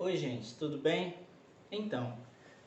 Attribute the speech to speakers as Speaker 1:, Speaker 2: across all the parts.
Speaker 1: Oi, gente, tudo bem? Então,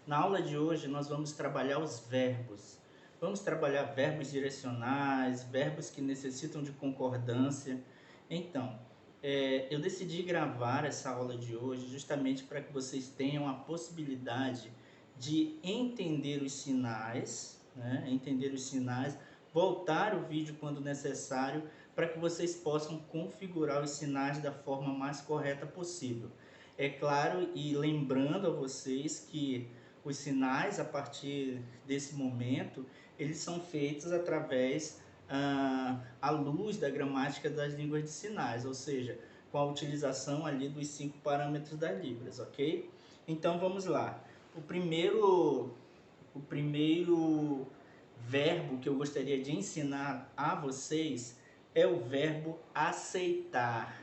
Speaker 1: na aula de hoje nós vamos trabalhar os verbos. Vamos trabalhar verbos direcionais, verbos que necessitam de concordância. Então, eu decidi gravar essa aula de hoje justamente para que vocês tenham a possibilidade de entender os sinais, né? Entender os sinais, voltar o vídeo quando necessário, para que vocês possam configurar os sinais da forma mais correta possível. É claro, e lembrando a vocês que os sinais, a partir desse momento, eles são feitos através à luz da gramática das línguas de sinais, ou seja, com a utilização ali dos 5 parâmetros das Libras, ok? Então vamos lá. O primeiro verbo que eu gostaria de ensinar a vocês é o verbo aceitar,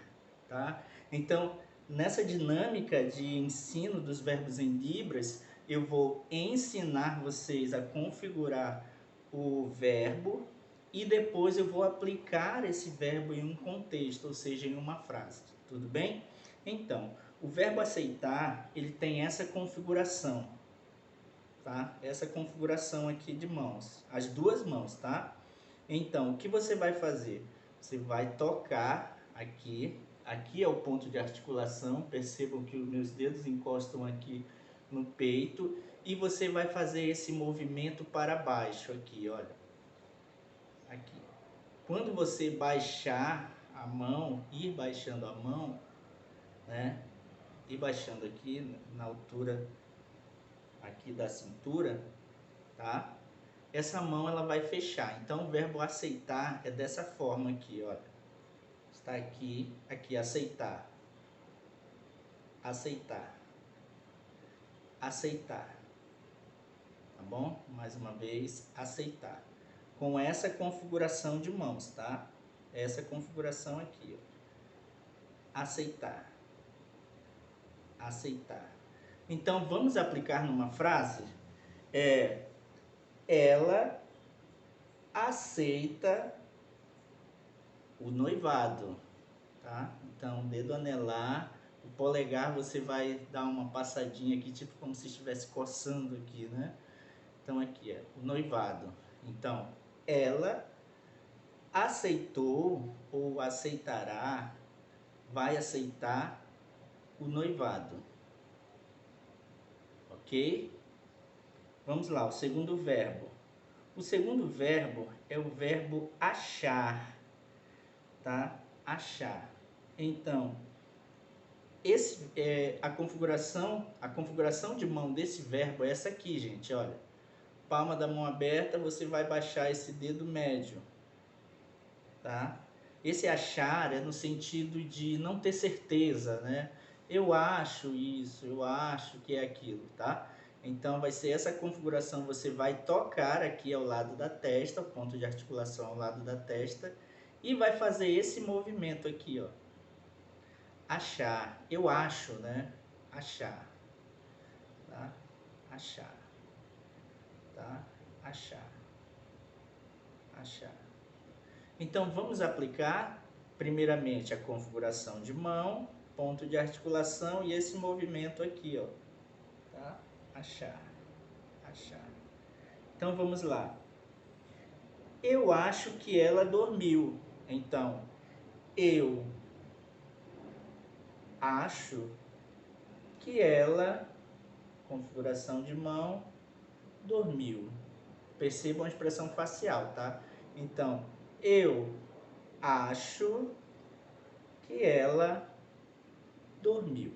Speaker 1: tá? Então, nessa dinâmica de ensino dos verbos em Libras, eu vou ensinar vocês a configurar o verbo e depois eu vou aplicar esse verbo em um contexto, ou seja, em uma frase, tudo bem? Então, o verbo aceitar, ele tem essa configuração, tá? Essa configuração aqui de mãos, as duas mãos, tá? Então, o que você vai fazer? Você vai tocar aqui, aqui é o ponto de articulação, percebam que os meus dedos encostam aqui no peito, e você vai fazer esse movimento para baixo aqui, olha, aqui. Quando você baixar a mão, ir baixando a mão, né, ir baixando aqui na altura aqui da cintura, tá? Essa mão ela vai fechar. Então o verbo aceitar é dessa forma aqui, olha. Está aqui, aqui, aceitar. Aceitar. Aceitar. Tá bom? Mais uma vez, aceitar. Com essa configuração de mãos, tá? Essa configuração aqui, ó. Aceitar. Aceitar. Então vamos aplicar numa frase? Ela aceita o noivado, tá? Então, dedo anelar, o polegar você vai dar uma passadinha aqui, tipo como se estivesse coçando aqui, né? Então, aqui é o noivado. Então, ela aceitou ou aceitará, vai aceitar o noivado, ok? Vamos lá, o segundo verbo. O segundo verbo é o verbo achar, tá? Achar. Então, a configuração de mão desse verbo é essa aqui, gente, olha. Palma da mão aberta, você vai baixar esse dedo médio, tá? Esse achar é no sentido de não ter certeza, né? Eu acho isso, eu acho que é aquilo, tá? Então vai ser essa configuração, você vai tocar aqui ao lado da testa, o ponto de articulação ao lado da testa, e vai fazer esse movimento aqui, ó. Achar, eu acho, né? Achar, tá? Achar, tá? Achar, achar. Então vamos aplicar primeiramente a configuração de mão, ponto de articulação e esse movimento aqui, ó, tá? Achar, achar. Então vamos lá. Eu acho que ela dormiu. Então, eu acho que ela, configuração de mão, dormiu. Percebam a expressão facial, tá? Então, eu acho que ela dormiu.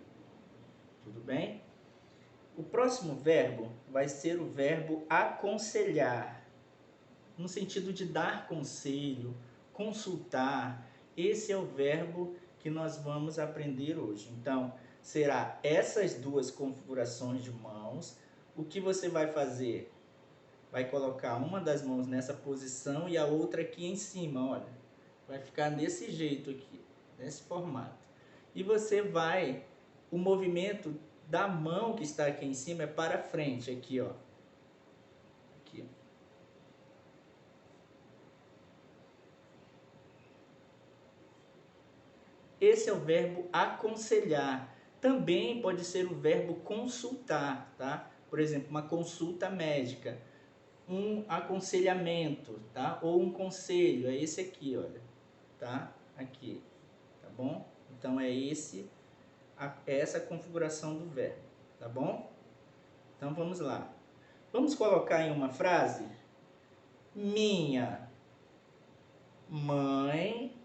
Speaker 1: Tudo bem? O próximo verbo vai ser o verbo aconselhar, no sentido de dar conselho, consultar. Esse é o verbo que nós vamos aprender hoje. Então, será essas duas configurações de mãos. O que você vai fazer? Vai colocar uma das mãos nessa posição e a outra aqui em cima, olha. Vai ficar desse jeito aqui, nesse formato. E você vai, o movimento da mão que está aqui em cima é para frente, aqui, ó. Aqui. Esse é o verbo aconselhar. Também pode ser o verbo consultar, tá? Por exemplo, uma consulta médica, um aconselhamento, tá? Ou um conselho, é esse aqui, olha, tá? Aqui, tá bom? Então é essa configuração do verbo, tá bom? Então vamos lá. Vamos colocar em uma frase: minha mãe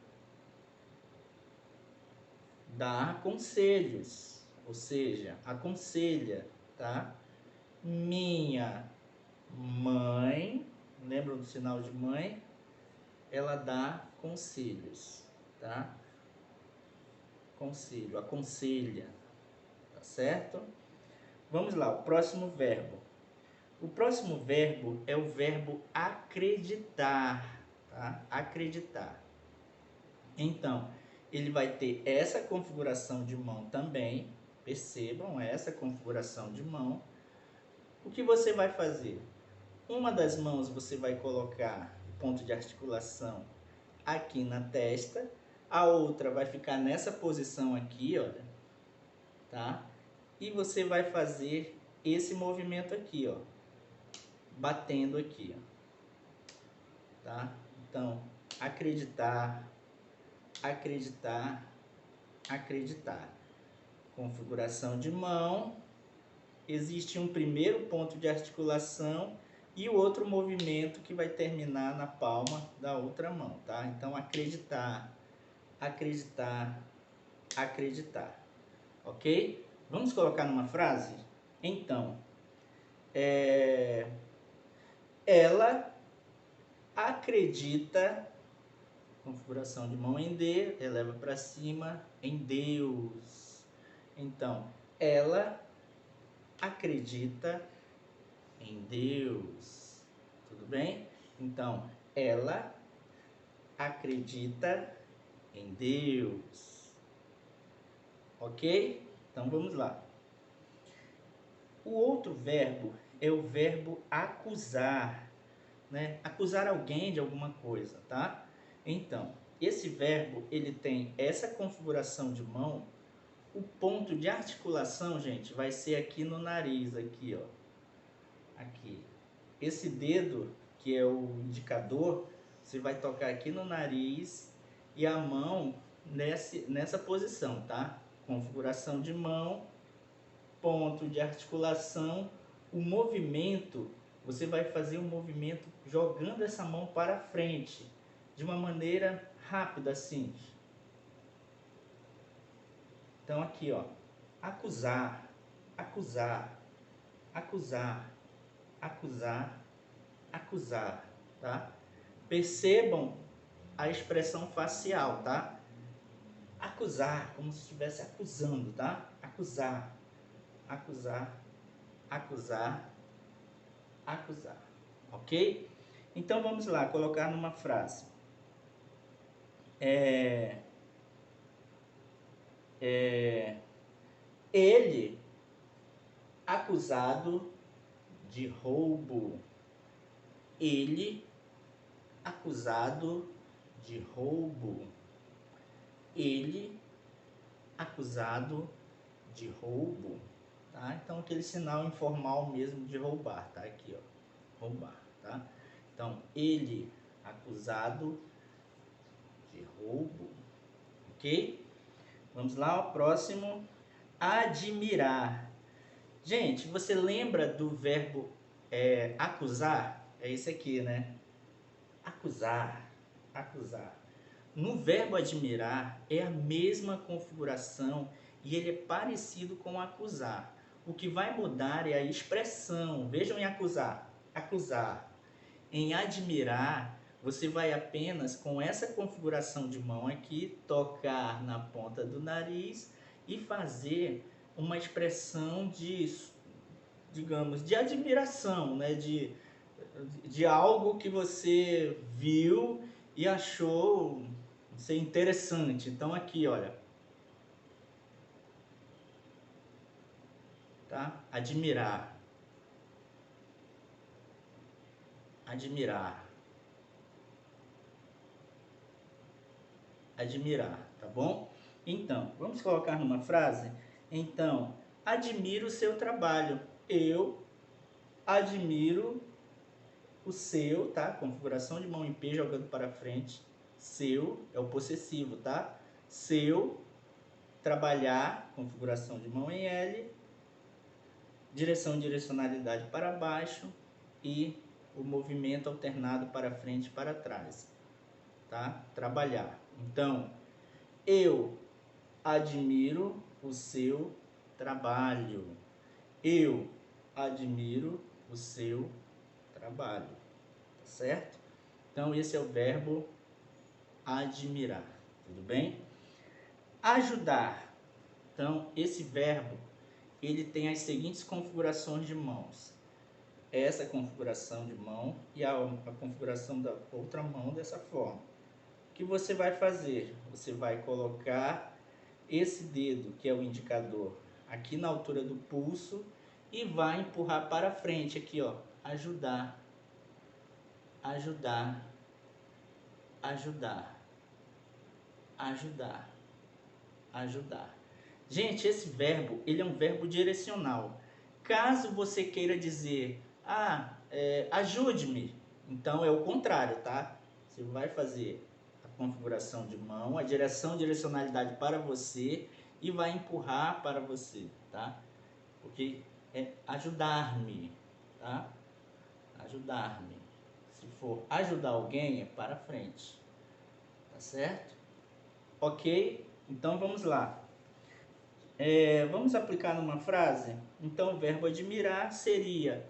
Speaker 1: dá conselhos, ou seja, aconselha, tá? Minha mãe, lembram do sinal de mãe? Ela dá conselhos, tá? Conselho, aconselha, tá certo? Vamos lá, o próximo verbo. O próximo verbo é o verbo acreditar, tá? Acreditar. Então, ele vai ter essa configuração de mão também. Percebam essa configuração de mão. O que você vai fazer? Uma das mãos você vai colocar o ponto de articulação aqui na testa, a outra vai ficar nessa posição aqui, olha, tá? E você vai fazer esse movimento aqui, ó, batendo aqui, ó, tá? Então, acreditar, acreditar, acreditar. Configuração de mão, existe um primeiro ponto de articulação e o outro movimento que vai terminar na palma da outra mão, tá? Então, acreditar, acreditar, acreditar, ok? Vamos colocar numa frase? Então, ela acredita, configuração de mão em D, eleva para cima, em Deus. Então, ela acredita em Deus. Tudo bem? Então, ela acredita em Deus. Ok? Então, vamos lá. O outro verbo é o verbo acusar, né? Acusar alguém de alguma coisa, tá? Então, esse verbo, ele tem essa configuração de mão. O ponto de articulação, gente, vai ser aqui no nariz, aqui, ó. Aqui. Esse dedo, que é o indicador, você vai tocar aqui no nariz e a mão nessa posição, tá? Configuração de mão, ponto de articulação, o movimento, você vai fazer um movimento jogando essa mão para frente, de uma maneira rápida assim. Então aqui, ó, acusar, acusar, acusar, acusar, acusar, tá? Percebam a expressão facial, tá? Acusar, como se estivesse acusando, tá? Acusar, acusar, acusar, acusar, ok? Então vamos lá, colocar numa frase. Ele acusado de roubo. Ele acusado de roubo. Ele acusado de roubo, tá? Então aquele sinal informal mesmo de roubar, tá? Aqui, ó, roubar, tá? Então, ele acusado de roubo, ok? Vamos lá, o próximo, admirar. Gente, você lembra do verbo acusar? É esse aqui, né? Acusar, acusar. No verbo admirar é a mesma configuração e ele é parecido com acusar. O que vai mudar é a expressão. Vejam em acusar, acusar. Em admirar, você vai apenas com essa configuração de mão aqui, tocar na ponta do nariz e fazer uma expressão de, digamos, de admiração, né? De algo que você viu e achou ser interessante. Então aqui, olha, tá? Admirar, admirar, admirar, tá bom? Então, vamos colocar numa frase. Então, admiro o seu trabalho. Eu admiro o seu, tá? Configuração de mão em P jogando para frente. Seu é o possessivo, tá? Seu trabalhar, configuração de mão em L. Direção e direcionalidade para baixo e o movimento alternado para frente e para trás, tá? Trabalhar. Então, eu admiro o seu trabalho. Eu admiro o seu trabalho, tá certo? Então, esse é o verbo admirar, tudo bem? Ajudar. Então, esse verbo, ele tem as seguintes configurações de mãos. Essa configuração de mão e a configuração da outra mão dessa forma. O que você vai fazer? Você vai colocar esse dedo, que é o indicador, aqui na altura do pulso e vai empurrar para frente aqui, ó, ajudar, ajudar, ajudar, ajudar, ajudar. Gente, esse verbo, ele é um verbo direcional. Caso você queira dizer, ajude-me, então é o contrário, tá? Você vai fazer a configuração de mão, a direção, direcionalidade para você e vai empurrar para você, tá? Porque é ajudar-me, tá? Ajudar-me. Se for ajudar alguém, é para frente, tá certo? Ok? Então vamos lá. Vamos aplicar numa frase? Então, o verbo admirar seria...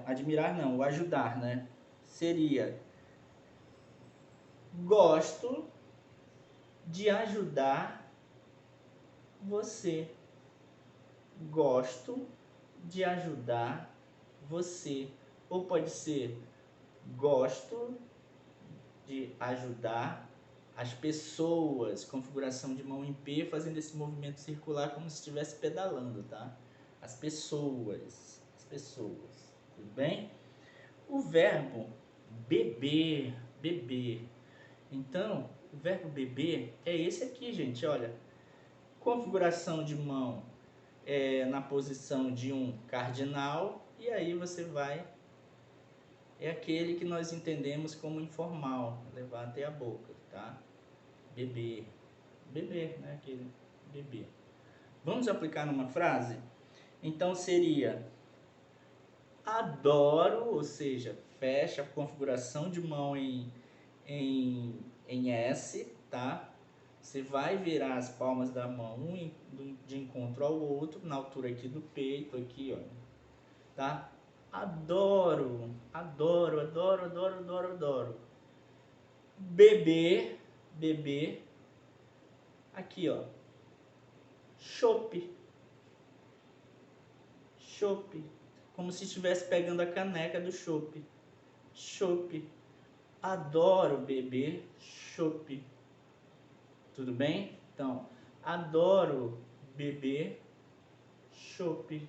Speaker 1: admirar não, o ajudar, né? Seria... Gosto de ajudar você. Gosto de ajudar você. Ou pode ser... Gosto de ajudar as pessoas, configuração de mão em P, fazendo esse movimento circular como se estivesse pedalando, tá? As pessoas, tudo bem? O verbo beber, beber. Então, o verbo beber é esse aqui, gente, olha. Configuração de mão na posição de um cardinal, e aí você vai... É aquele que nós entendemos como informal, levar até a boca, tá? Beber, beber, né? Aquele beber. Vamos aplicar numa frase? Então seria: adoro, ou seja, fecha a configuração de mão em S, tá? Você vai virar as palmas da mão de encontro ao outro, na altura aqui do peito, aqui, ó, tá? Adoro, adoro, adoro, adoro, adoro, adoro. Beber, beber, aqui, ó, chope, chope, como se estivesse pegando a caneca do chope, chope. Adoro beber chope. Tudo bem? Então, adoro beber chope.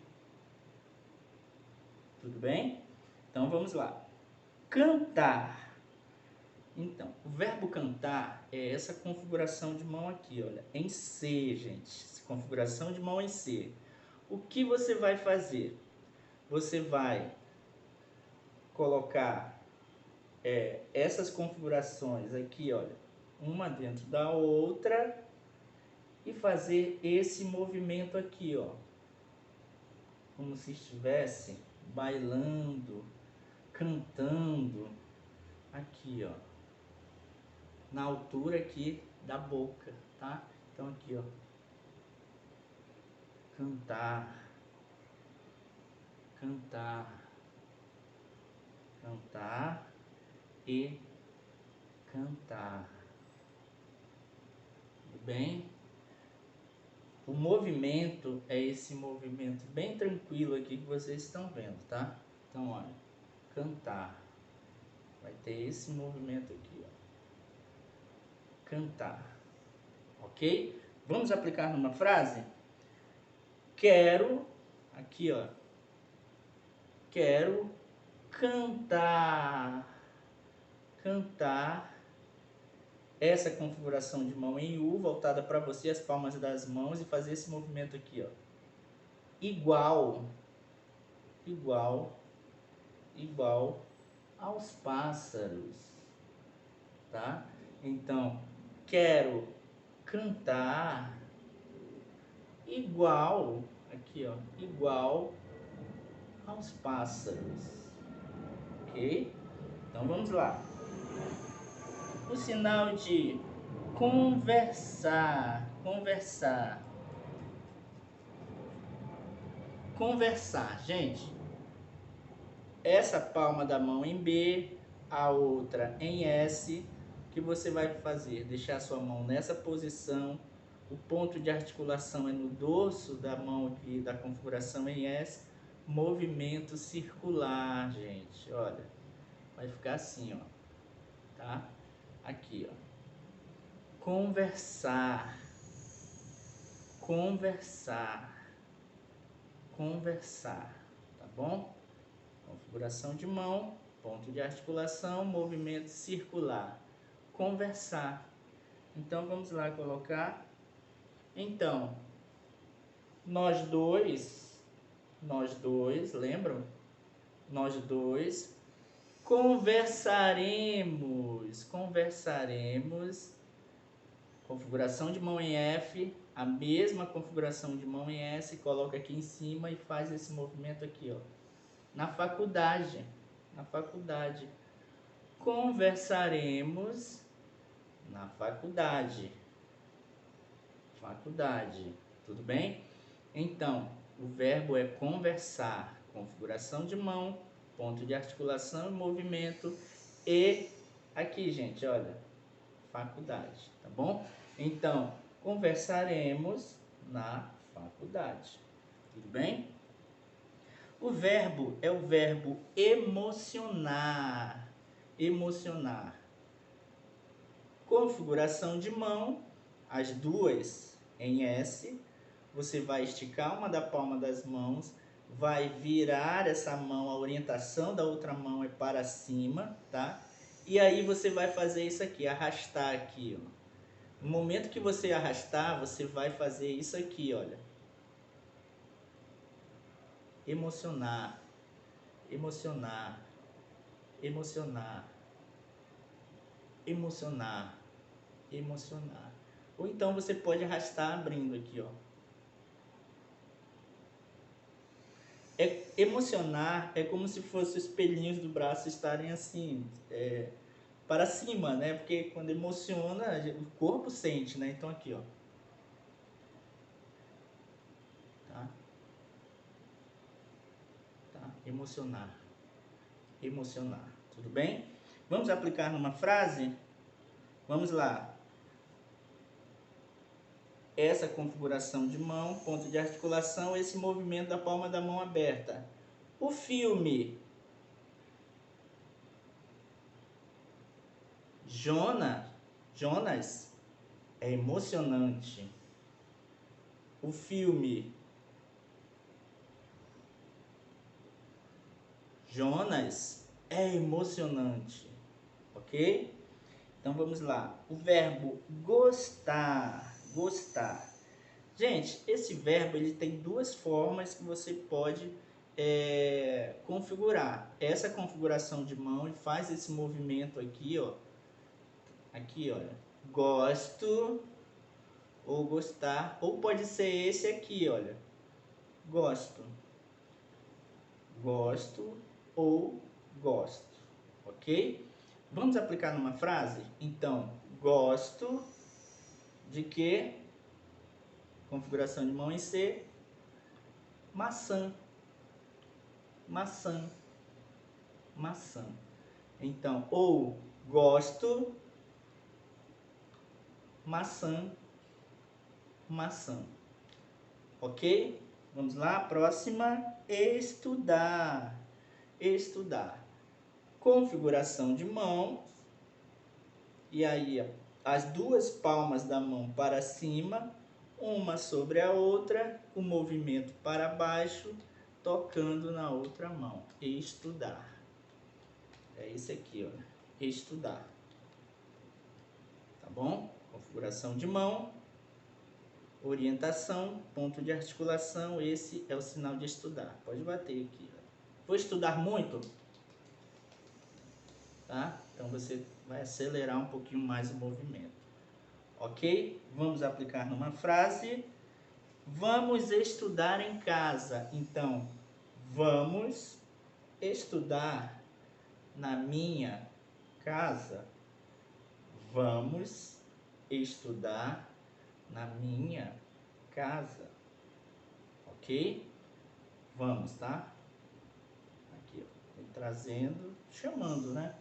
Speaker 1: Tudo bem? Então, vamos lá. Cantar. Então, o verbo cantar é essa configuração de mão aqui, olha, em C, gente. Configuração de mão em C. O que você vai fazer? Você vai colocar essas configurações aqui, olha, uma dentro da outra e fazer esse movimento aqui, ó, como se estivesse bailando, cantando, aqui, ó, na altura aqui da boca, tá? Então aqui, ó, cantar, cantar, cantar e cantar. Tudo bem? O movimento é esse movimento bem tranquilo aqui que vocês estão vendo, tá? Então, olha, cantar. Vai ter esse movimento aqui, ó. Cantar. Ok? Vamos aplicar numa frase? Quero, aqui, ó. Quero cantar. Cantar essa configuração de mão em U, voltada para você, as palmas das mãos, e fazer esse movimento aqui, ó. Igual, igual, igual aos pássaros, tá? Então, quero cantar igual, aqui ó, igual aos pássaros, ok? Então vamos lá. O sinal de conversar, conversar, conversar, gente. Essa palma da mão em B, a outra em S, que você vai fazer? Deixar sua mão nessa posição, o ponto de articulação é no dorso da mão aqui, da configuração em S, movimento circular, gente, olha, vai ficar assim, ó, tá? Aqui, ó, conversar, conversar, conversar, tá bom? Configuração de mão, ponto de articulação, movimento circular, conversar. Então vamos lá colocar. Então, nós dois, lembram? Nós dois conversaremos, configuração de mão em F, a mesma configuração de mão em S, coloca aqui em cima e faz esse movimento aqui, ó. Na faculdade, conversaremos na faculdade, tudo bem? Então, o verbo é conversar, configuração de mão, ponto de articulação e movimento, e aqui, gente, olha, faculdade, tá bom? Então, conversaremos na faculdade, tudo bem? O verbo é o verbo emocionar, emocionar. Configuração de mão, as duas em S, você vai esticar uma da palma das mãos, vai virar essa mão, a orientação da outra mão é para cima, tá? E aí você vai fazer isso aqui, arrastar aqui, ó. No momento que você arrastar, você vai fazer isso aqui, olha. Emocionar, emocionar, emocionar, emocionar, emocionar. Ou então você pode arrastar abrindo aqui, ó. Emocionar é como se fosse os pelinhos do braço estarem assim, para cima, né? Porque quando emociona, o corpo sente, né? Então aqui, ó. Tá? Tá? Emocionar. Emocionar. Tudo bem? Vamos aplicar numa frase? Vamos lá. Essa configuração de mão, ponto de articulação, esse movimento da palma da mão aberta. O filme Jonas é emocionante. O filme Jonas é emocionante, ok? Então vamos lá. O verbo gostar, gostar. Gente, esse verbo ele tem duas formas que você pode configurar. Essa configuração de mão e faz esse movimento aqui, ó. Aqui, olha. Gosto ou gostar, ou pode ser esse aqui, olha. Gosto. Gosto ou gosto, ok? Vamos aplicar numa frase? Então, gosto de quê? Configuração de mão em C. Maçã. Maçã. Maçã. Então, ou gosto, maçã, maçã. Ok? Vamos lá, próxima. Estudar. Estudar. Configuração de mão. E aí, as duas palmas da mão para cima, uma sobre a outra, o movimento para baixo, tocando na outra mão. Estudar. É isso aqui, ó. Estudar. Tá bom? Configuração de mão, orientação, ponto de articulação, esse é o sinal de estudar. Pode bater aqui. Vou estudar muito? Tá? Então você vai acelerar um pouquinho mais o movimento. Ok? Vamos aplicar numa frase. Vamos estudar em casa. Então, vamos estudar na minha casa. Vamos estudar na minha casa. Ok? Vamos, tá? Aqui, ó. Trazendo, chamando, né?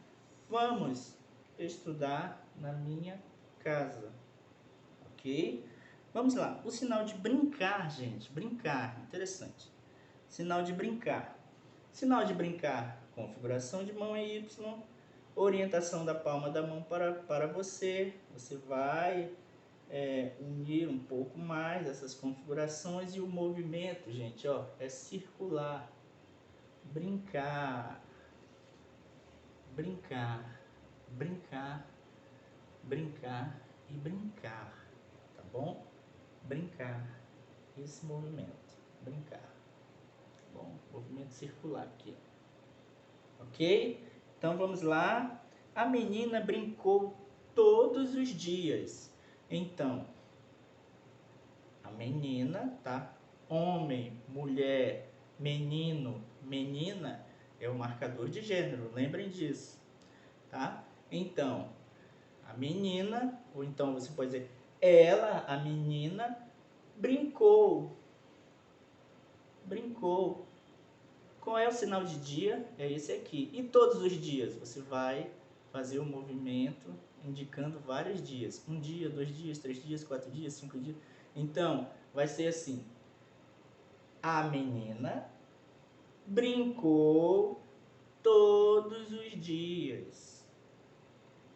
Speaker 1: Vamos estudar na minha casa. Ok? Vamos lá. O sinal de brincar, gente. Brincar. Interessante. Sinal de brincar. Sinal de brincar. Configuração de mão em Y. Orientação da palma da mão para você. Você vai unir um pouco mais essas configurações. E o movimento, gente, ó, é circular. Brincar. Brincar. Brincar. Brincar e brincar. Tá bom? Brincar. Esse movimento. Brincar. Tá bom? Movimento circular aqui. Ok? Então vamos lá. A menina brincou todos os dias. Então, a menina, tá? Homem, mulher, menino, menina é o marcador de gênero. Lembrem disso, tá? Então, a menina, ou então você pode dizer ela, a menina, brincou. Brincou. Qual é o sinal de dia? É esse aqui. E todos os dias você vai fazer o movimento indicando vários dias. 1 dia, 2 dias, 3 dias, 4 dias, 5 dias. Então, vai ser assim. A menina brincou todos os dias.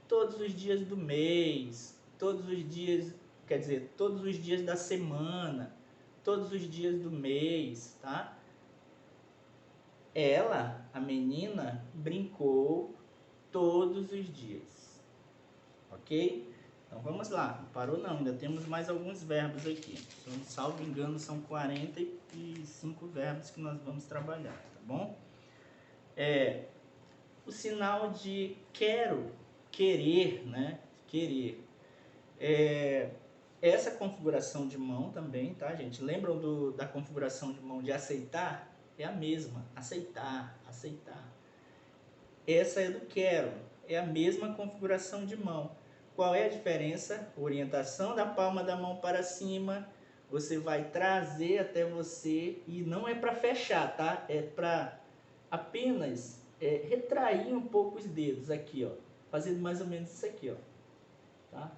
Speaker 1: Todos os dias do mês. Todos os dias, quer dizer, todos os dias da semana. Todos os dias do mês, tá? Ela, a menina, brincou todos os dias. Ok? Então vamos lá. Não parou não, ainda temos mais alguns verbos aqui. Salvo engano, são 45 verbos que nós vamos trabalhar, tá bom? O sinal de quero, querer, né? Querer. Essa configuração de mão também, tá, gente? Lembram da configuração de mão de aceitar? É a mesma. Aceitar, aceitar. Essa é do quero. É a mesma configuração de mão. Qual é a diferença? Orientação da palma da mão para cima. Você vai trazer até você e não é para fechar, tá? É para apenas retrair um pouco os dedos aqui, ó. Fazendo mais ou menos isso aqui, ó. Tá?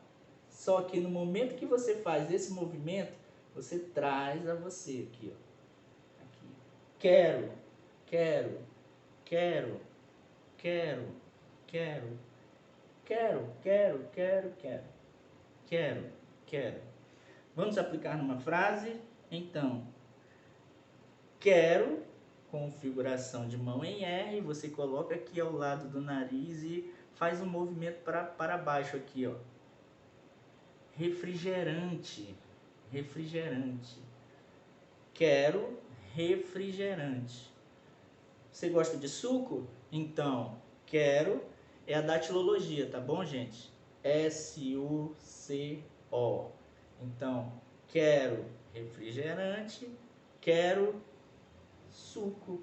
Speaker 1: Só que no momento que você faz esse movimento, você traz a você aqui, ó. Aqui. Quero, quero, quero, quero, quero, quero, quero, quero, quero, quero, quero. Vamos aplicar numa frase? Então, quero, configuração de mão em R, você coloca aqui ao lado do nariz e faz um movimento para baixo aqui, ó. Refrigerante, refrigerante. Quero refrigerante. Você gosta de suco? Então, quero é a datilologia, tá bom, gente? S-U-C-O. Então, quero refrigerante, quero suco,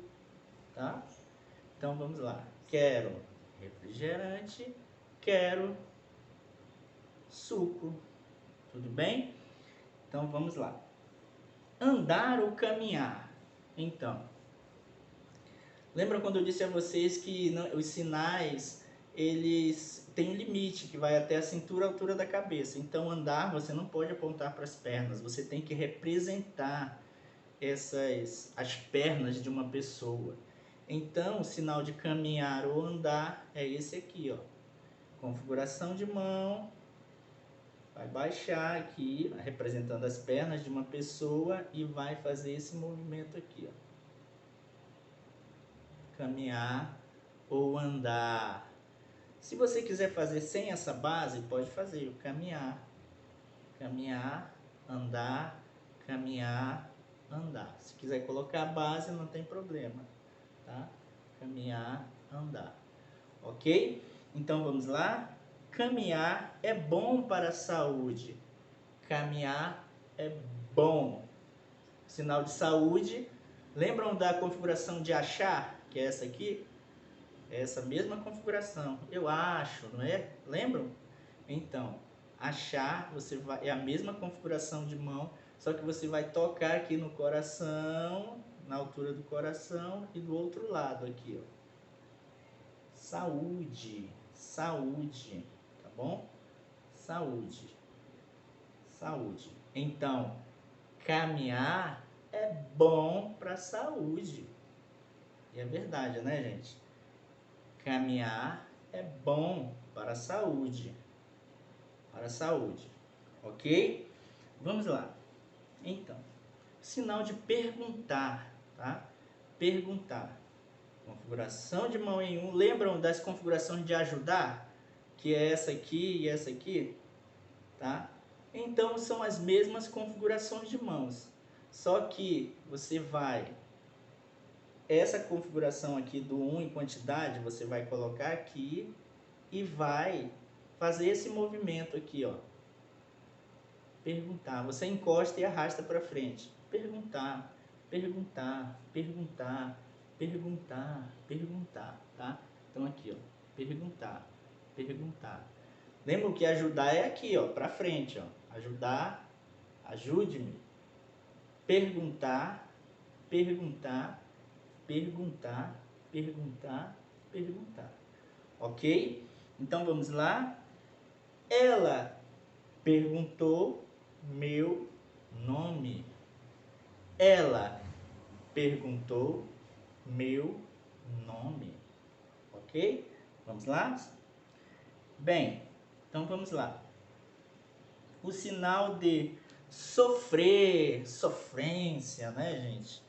Speaker 1: tá? Então, vamos lá. Quero refrigerante, quero suco. Tudo bem? Então, vamos lá. Andar ou caminhar? Então, lembra quando eu disse a vocês que os sinais, eles têm um limite, que vai até a cintura, a altura da cabeça. Então, andar, você não pode apontar para as pernas, você tem que representar as pernas de uma pessoa. Então, o sinal de caminhar ou andar é esse aqui, ó. Configuração de mão, vai baixar aqui, representando as pernas de uma pessoa e vai fazer esse movimento aqui, ó. Caminhar ou andar. Se você quiser fazer sem essa base, pode fazer o caminhar, caminhar, andar, caminhar, andar. Se quiser colocar a base, não tem problema, tá? Caminhar, andar. Ok? Então vamos lá? Caminhar é bom para a saúde. Caminhar é bom. Sinal de saúde. Lembram da configuração de achar? Que é essa aqui? É essa mesma configuração. Eu acho, não é? Lembram? Então, achar, você vai, é a mesma configuração de mão, só que você vai tocar aqui no coração, na altura do coração e do outro lado aqui, ó. Saúde, saúde, tá bom? Saúde, saúde. Então, caminhar é bom para a saúde. E é verdade, né, gente? Caminhar é bom para a saúde. Para a saúde, ok? Vamos lá. Então, sinal de perguntar, tá? Perguntar. Configuração de mão em um. Lembram das configurações de ajudar? Que é essa aqui e essa aqui, tá? Então, são as mesmas configurações de mãos. Só que você vai... Essa configuração aqui do 1 em quantidade, você vai colocar aqui e vai fazer esse movimento aqui, ó. Perguntar. Você encosta e arrasta para frente. Perguntar, perguntar, perguntar, perguntar, perguntar, tá? Então aqui, ó, perguntar, perguntar. Lembra que ajudar é aqui, ó, para frente, ó. Ajudar, ajude-me. Perguntar, perguntar, perguntar, perguntar, perguntar. Ok? Então vamos lá. Ela perguntou meu nome. Ela perguntou meu nome. Ok? Vamos lá? Bem, então vamos lá. O sinal de sofrer, sofrência, né, gente?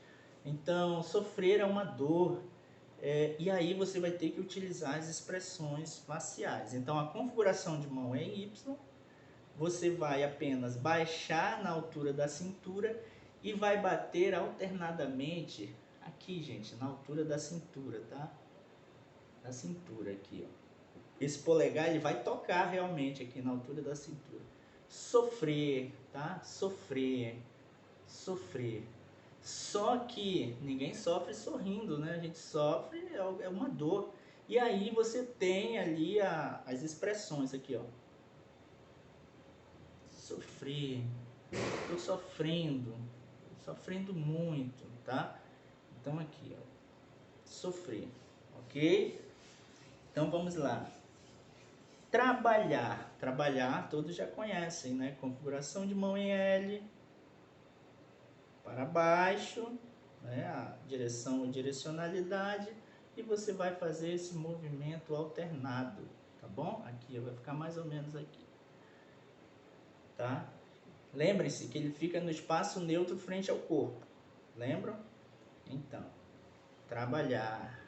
Speaker 1: Então, sofrer é uma dor. E aí você vai ter que utilizar as expressões faciais. Então, a configuração de mão é em Y. Você vai apenas baixar na altura da cintura e vai bater alternadamente aqui, gente, na altura da cintura, tá? Da cintura aqui, ó. Esse polegar ele vai tocar realmente aqui na altura da cintura. Sofrer, tá? Sofrer, sofrer. Só que ninguém sofre sorrindo, né? A gente sofre, é uma dor. E aí você tem ali as expressões aqui, ó. Sofrer, tô sofrendo muito, tá? Então aqui, ó, sofrer, ok? Então vamos lá. Trabalhar, trabalhar todos já conhecem, né? Configuração de mão em L, para baixo, né? A direção e direcionalidade, e você vai fazer esse movimento alternado, tá bom? Aqui, vai ficar mais ou menos aqui, tá? Lembrem-se que ele fica no espaço neutro frente ao corpo. Lembram? Então, trabalhar.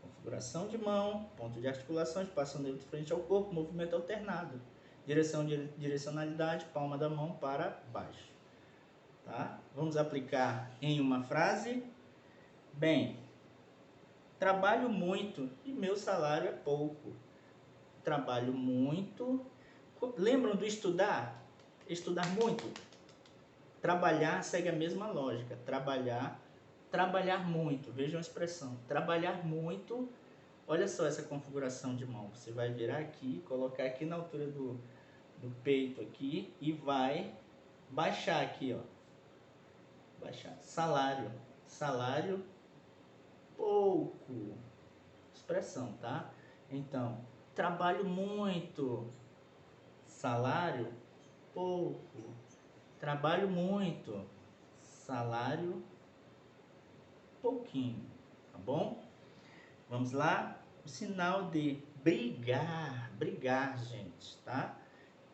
Speaker 1: Configuração de mão, ponto de articulação, espaço neutro frente ao corpo, movimento alternado. Direção, direcionalidade, palma da mão para baixo. Tá? Vamos aplicar em uma frase. Bem, trabalho muito e meu salário é pouco. Trabalho muito. Lembram do estudar? Estudar muito. Trabalhar segue a mesma lógica. Trabalhar, trabalhar muito. Vejam a expressão. Trabalhar muito. Olha só essa configuração de mão. Você vai virar aqui, colocar aqui na altura do peito aqui e vai baixar aqui, ó. Baixar. Salário. Salário pouco. Expressão, tá? Então, trabalho muito. Salário pouco. Trabalho muito. Salário pouquinho, tá bom? Vamos lá? O sinal de brigar, brigar, gente, tá?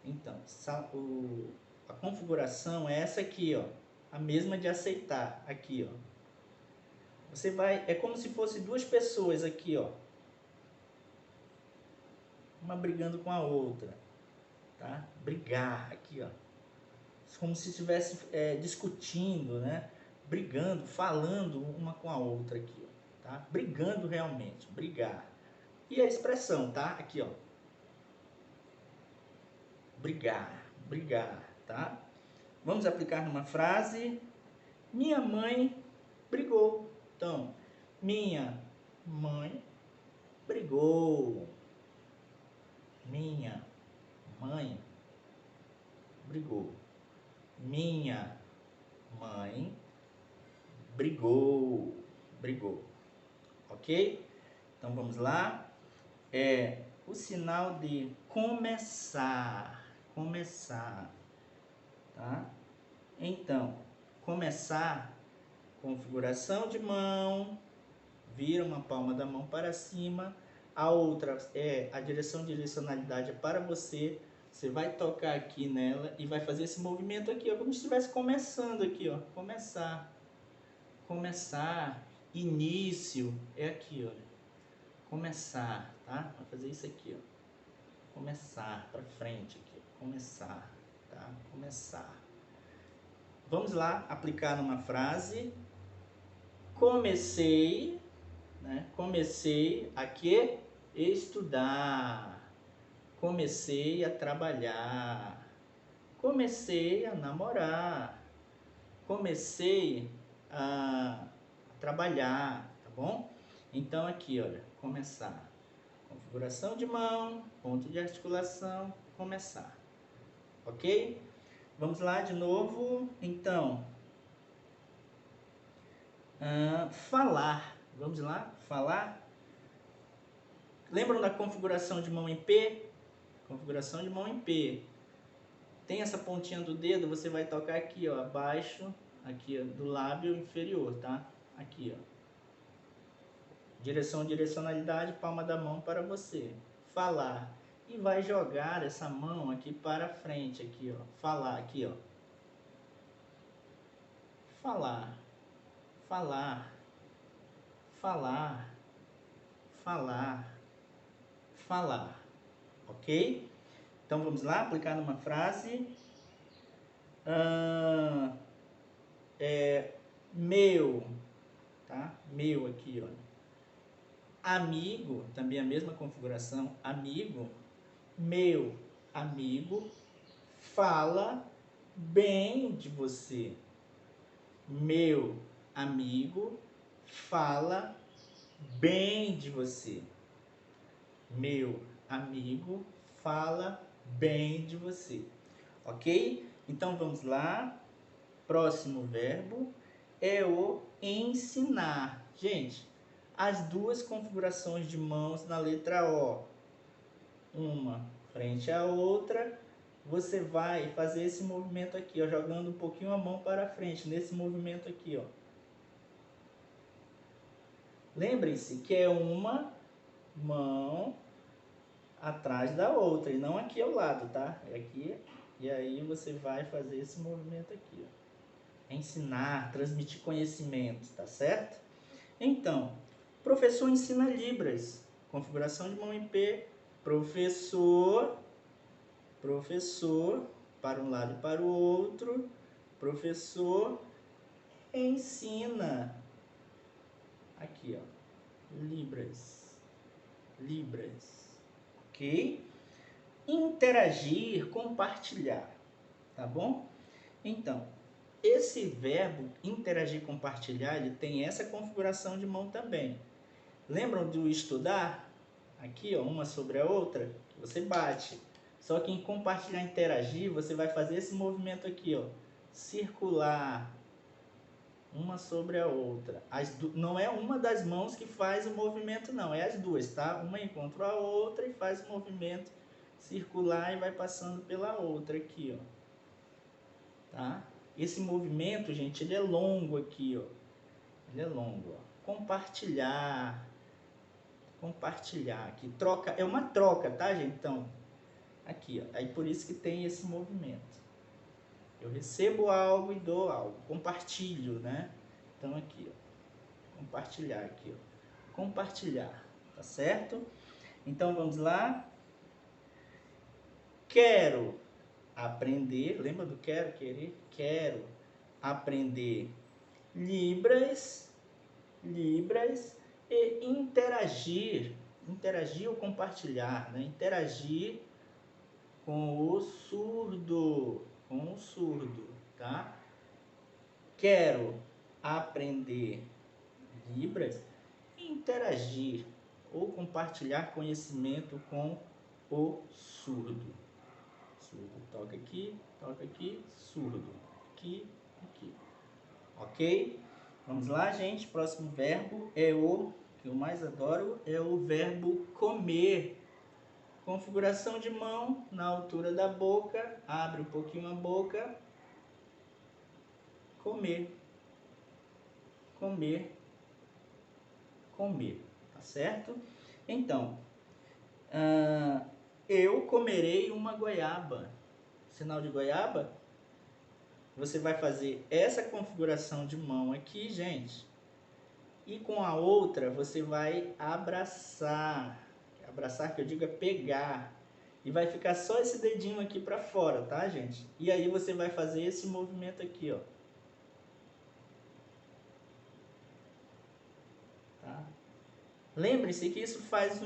Speaker 1: Então, a configuração é essa aqui, ó, a mesma de aceitar, aqui, ó. Você vai, é como se fosse duas pessoas aqui, ó. uma brigando com a outra, tá? Brigar, aqui, ó. Como se estivesse discutindo, né? Brigando, falando uma com a outra aqui, ó, tá? Brigando realmente, brigar. E a expressão, tá? Aqui, ó. Brigar, brigar, tá? Vamos aplicar numa frase. Minha mãe brigou. Então, minha mãe brigou. Minha mãe brigou. Minha mãe brigou. Brigou. Ok? Então vamos lá. É o sinal de começar. Começar. Tá? Então, começar, configuração de mão, vira uma palma da mão para cima, a outra é a direcionalidade é para você, você vai tocar aqui nela e vai fazer esse movimento aqui, ó, como se estivesse começando aqui, ó, começar, início, é aqui, ó, começar, tá? Vai fazer isso aqui, ó, começar, para frente aqui, ó, começar, tá? Começar. Vamos lá, aplicar numa frase. Comecei, né? Comecei a quê? Estudar. Comecei a trabalhar. Comecei a namorar. Comecei a trabalhar, tá bom? Então aqui, olha, começar. Configuração de mão, ponto de articulação, começar. Ok? Vamos lá de novo. Então, falar. Vamos lá? Falar. Lembram da configuração de mão em P? Configuração de mão em P. Tem essa pontinha do dedo, você vai tocar aqui, ó, abaixo, aqui, ó, do lábio inferior, tá? Aqui, ó. Direcionalidade, palma da mão para você. Falar. E vai jogar essa mão aqui para frente, aqui, ó. Falar, aqui, ó. Falar. Falar. Falar. Falar. Falar. Ok? Então vamos lá, aplicar numa frase. Meu, tá? Meu aqui, ó. Amigo, também a mesma configuração. Amigo, meu amigo fala bem de você. Meu amigo fala bem de você. Meu amigo fala bem de você. Ok? Então vamos lá. Próximo verbo é o ensinar. Gente, as duas configurações de mãos na letra O, uma frente à outra, você vai fazer esse movimento aqui, ó, jogando um pouquinho a mão para frente, nesse movimento aqui, ó. Lembrem-se que é uma mão atrás da outra, e não aqui ao lado, tá? É aqui, e aí você vai fazer esse movimento aqui, ó. Ensinar, transmitir conhecimento, tá certo? Então, professor ensina Libras, configuração de mão em P, professor, para um lado e para o outro, professor ensina, aqui ó, Libras, ok? Interagir, compartilhar, tá bom? Então, esse verbo interagir, compartilhar, ele tem essa configuração de mão também. Lembram do estudar? Aqui, ó, uma sobre a outra, você bate. Só que em compartilhar, interagir, você vai fazer esse movimento aqui, ó, circular, uma sobre a outra. Não é uma das mãos que faz o movimento, não, é as duas, tá? Uma encontra a outra e faz o movimento circular e vai passando pela outra aqui, ó, tá? Esse movimento, gente, ele é longo aqui, ó. Ele é longo, ó. Compartilhar. Compartilhar aqui. Troca, é uma troca, tá, gente? Então, aqui, ó. Aí por isso que tem esse movimento. Eu recebo algo e dou algo. Compartilho, né? Então, aqui, ó. Compartilhar aqui, ó. Compartilhar, tá certo? Então, vamos lá. Quero aprender, lembra do quero, querer? Quero aprender Libras, e interagir, interagir ou compartilhar, né? Interagir com o surdo, tá? Quero aprender Libras e interagir ou compartilhar conhecimento com o surdo. Surdo, toca aqui, surdo, aqui, aqui. Ok? Vamos lá, gente. Próximo verbo é o que eu mais adoro, é o verbo comer. Configuração de mão na altura da boca, abre um pouquinho a boca, comer, comer, comer, tá certo? Então, eu comerei uma goiaba. Sinal de goiaba, você vai fazer essa configuração de mão aqui, gente, e com a outra você vai abraçar. Abraçar, que eu digo, é pegar. E vai ficar só esse dedinho aqui para fora, tá, gente? E aí você vai fazer esse movimento aqui, ó. Tá? Lembre-se que isso faz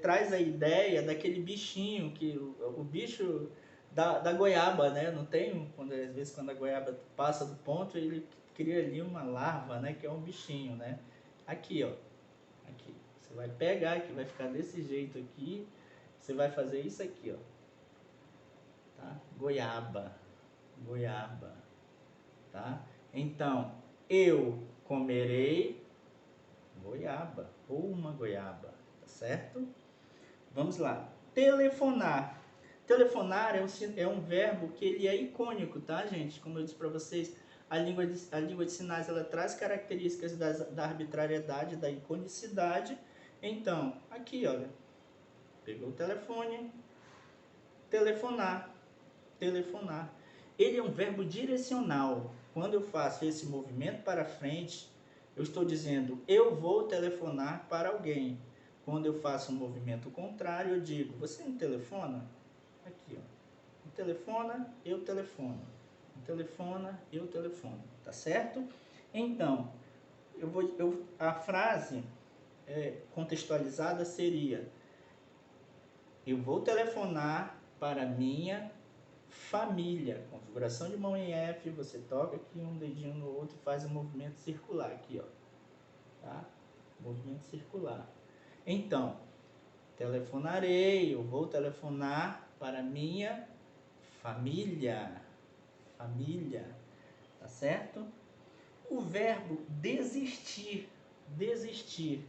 Speaker 1: traz a ideia daquele bichinho, que o bicho da goiaba, né? Não tem, às vezes quando a goiaba passa do ponto, ele cria ali uma larva, né? Que é um bichinho, né? Aqui, ó. Aqui. Você vai pegar aqui, vai ficar desse jeito aqui. Você vai fazer isso aqui, ó. Tá? Goiaba. Goiaba. Tá? Então, eu comerei goiaba ou uma goiaba, tá certo? Vamos lá. Telefonar. Telefonar é um verbo que ele é icônico, tá, gente? Como eu disse para vocês, a língua de sinais ela traz características da arbitrariedade, da iconicidade. Então, aqui, olha, pegou o telefone, telefonar, telefonar. Ele é um verbo direcional. Quando eu faço esse movimento para frente, eu estou dizendo, eu vou telefonar para alguém. Quando eu faço um movimento contrário, eu digo, você não telefona? Aqui, ó. Não telefona, eu telefono. Não telefona, eu telefono. Tá certo? Então, a frase contextualizada seria, eu vou telefonar para minha família. Configuração de mão em F, você toca aqui um dedinho no outro e faz um movimento circular aqui, ó. Tá? Movimento circular. Então, telefonarei, eu vou telefonar para minha família. Família, tá certo? O verbo desistir, desistir.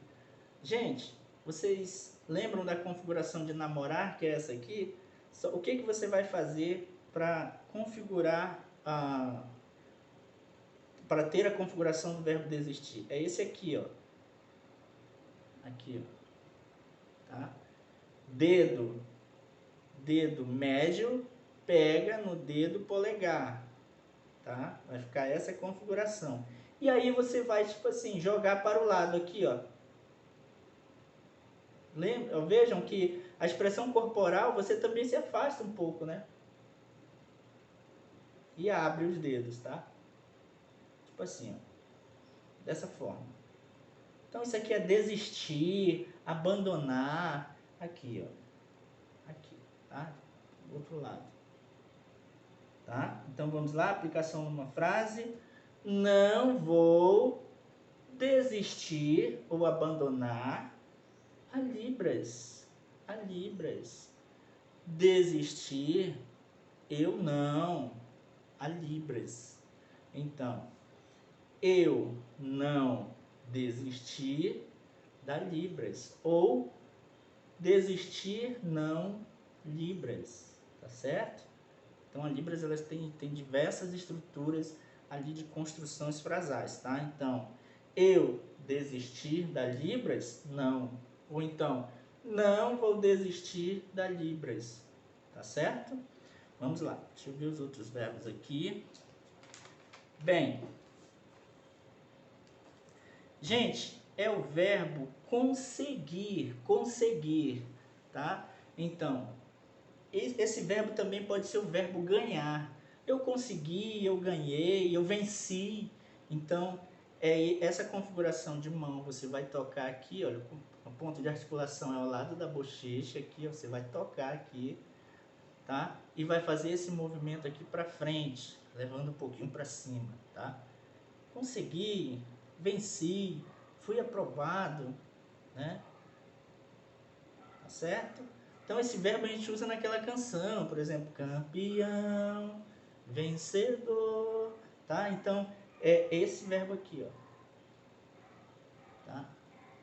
Speaker 1: Gente, vocês lembram da configuração de namorar, que é essa aqui? O que você vai fazer para configurar para ter a configuração do verbo desistir? É esse aqui, ó. Aqui, ó. Tá? Dedo médio pega no dedo polegar, tá? Vai ficar essa configuração. E aí você vai, tipo assim, jogar para o lado aqui, ó. Vejam que a expressão corporal, você também se afasta um pouco, né? E abre os dedos, tá? Tipo assim, ó. Dessa forma. Então isso aqui é desistir, abandonar. Aqui, ó. Aqui, tá? Do outro lado. Tá? Então vamos lá, aplicação numa frase. Não vou desistir ou abandonar a Libras. A Libras. Desistir, eu não. A Libras. Então, eu não desistir da Libras. Ou desistir não Libras. Tá certo? Então, a Libras elas tem diversas estruturas ali de construções frasais, tá? Então, eu desistir da Libras? Não. Ou então, não vou desistir da Libras. Tá certo? Vamos lá. Deixa eu ver os outros verbos aqui. Bem, gente, é o verbo conseguir, conseguir, tá? Então, esse verbo também pode ser o verbo ganhar. Eu consegui, eu ganhei, eu venci. Então, essa configuração de mão, você vai tocar aqui, olha, o ponto de articulação é ao lado da bochecha, aqui, ó, você vai tocar aqui, tá? E vai fazer esse movimento aqui para frente, levando um pouquinho para cima, tá? Consegui, venci, fui aprovado, né? Tá certo? Então esse verbo a gente usa naquela canção, por exemplo, campeão, vencedor, tá? Então é esse verbo aqui, ó, tá?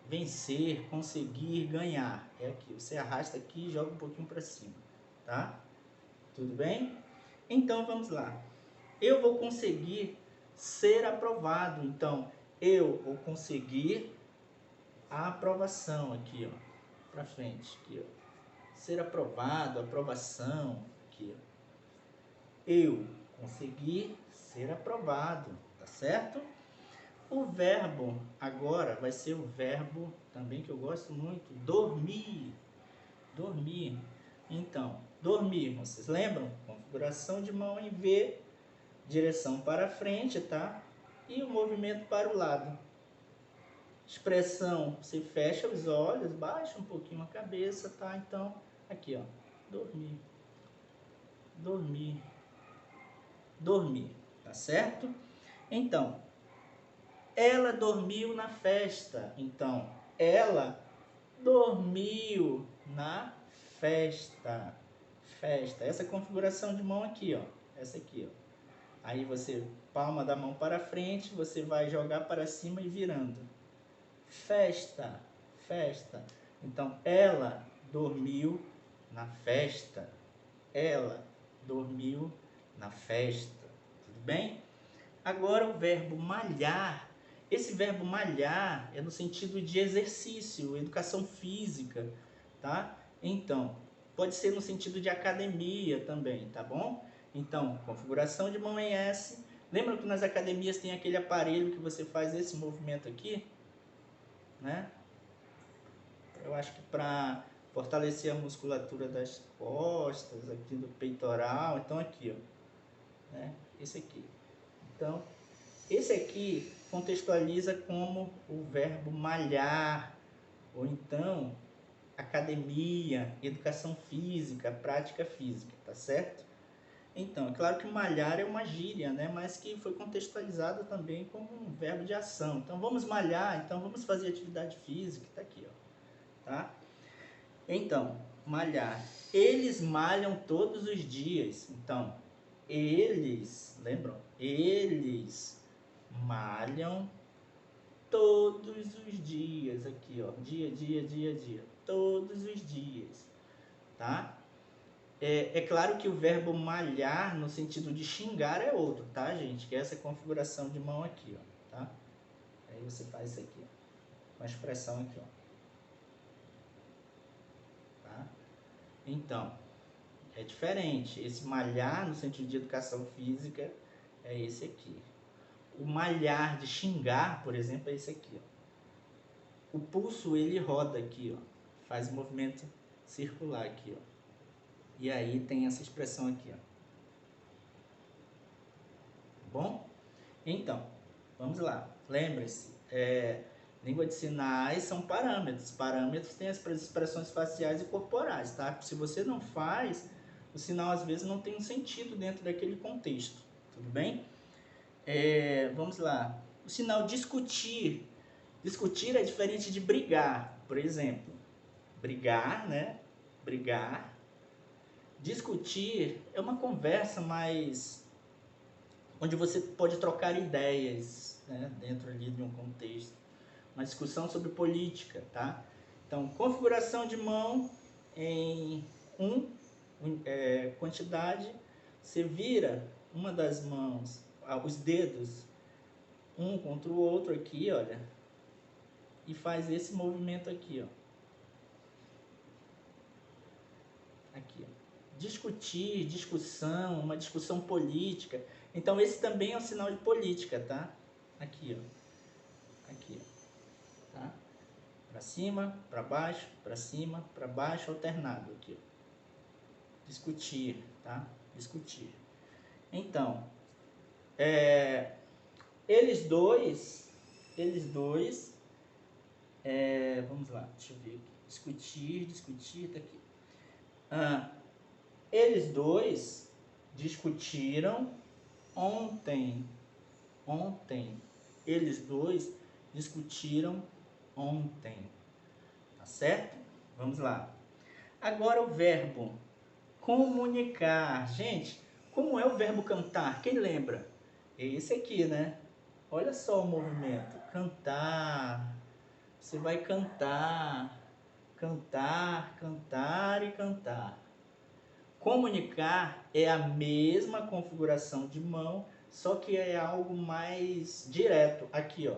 Speaker 1: Vencer, conseguir, ganhar, é aqui. Você arrasta aqui e joga um pouquinho para cima, tá? Tudo bem? Então vamos lá. Eu vou conseguir ser aprovado. Então eu vou conseguir a aprovação aqui, ó, para frente, aqui, ó. Ser aprovado, aprovação, aqui, ó. Eu consegui ser aprovado, tá certo? O verbo agora vai ser o verbo também que eu gosto muito, dormir. Dormir. Então, dormir, vocês lembram? Configuração de mão em V, direção para frente, tá? E o movimento para o lado. Expressão, você fecha os olhos, baixa um pouquinho a cabeça, tá? Então, aqui, ó, dormir. Dormir. Dormir, tá certo? Então, ela dormiu na festa. Então, ela dormiu na festa. Festa. Essa configuração de mão aqui, ó. Essa aqui, ó. Aí você, palma da mão para frente, você vai jogar para cima e virando. Festa. Festa. Então, ela dormiu na festa. Ela dormiu na festa. Tudo bem? Agora o verbo malhar. Esse verbo malhar é no sentido de exercício, educação física, tá? Então, pode ser no sentido de academia também, tá bom? Então, configuração de mão em S. Lembra que nas academias tem aquele aparelho que você faz esse movimento aqui, né? Eu acho que para fortalecer a musculatura das costas, aqui do peitoral, então aqui, ó, né? Esse aqui. Então, esse aqui contextualiza como o verbo malhar, ou então academia, educação física, prática física, tá certo? Então, é claro que malhar é uma gíria, né? Mas que foi contextualizada também como um verbo de ação. Então, vamos malhar, então vamos fazer atividade física, tá aqui, ó, tá? Então, malhar. Eles malham todos os dias. Então, eles, lembram? Eles malham todos os dias. Aqui, ó. Dia, dia, dia, dia. Todos os dias. Tá? É claro que o verbo malhar, no sentido de xingar, é outro, tá, gente? Que é essa configuração de mão aqui, ó. Tá? Aí você faz isso aqui, ó. Com a expressão aqui, ó. Tá? Então, é diferente. Esse malhar, no sentido de educação física, é esse aqui. O malhar de xingar, por exemplo, é esse aqui, ó. O pulso, ele roda aqui, ó. Faz um movimento circular aqui, ó. E aí tem essa expressão aqui, ó. Bom? Então, vamos lá. Lembre-se, língua de sinais são parâmetros. Parâmetros têm as expressões faciais e corporais, tá? Se você não faz, o sinal às vezes não tem um sentido dentro daquele contexto. Tudo bem? Vamos lá. O sinal discutir. Discutir é diferente de brigar. Por exemplo, brigar, né? Brigar. Discutir é uma conversa mais onde você pode trocar ideias, né? Dentro ali de um contexto. Uma discussão sobre política, tá? Então, configuração de mão em quantidade, você vira uma das mãos, os dedos, um contra o outro aqui, olha, e faz esse movimento aqui, ó. Aqui, ó. Discutir, discussão, uma discussão política. Então, esse também é um sinal de política, tá? Aqui, ó. Aqui, ó. Tá? Para cima, para baixo, para cima, para baixo, alternado aqui, ó. Discutir, tá? Discutir. Então, eles dois, vamos lá, deixa eu ver aqui. Discutir, tá aqui. Eles dois discutiram ontem. Eles dois discutiram ontem. Tá certo? Vamos lá. Agora o verbo comunicar. Gente, como é o verbo cantar? Quem lembra? É esse aqui, né? Olha só o movimento. Cantar. Você vai cantar. Cantar, cantar e cantar. Comunicar é a mesma configuração de mão, só que é algo mais direto. Aqui, ó.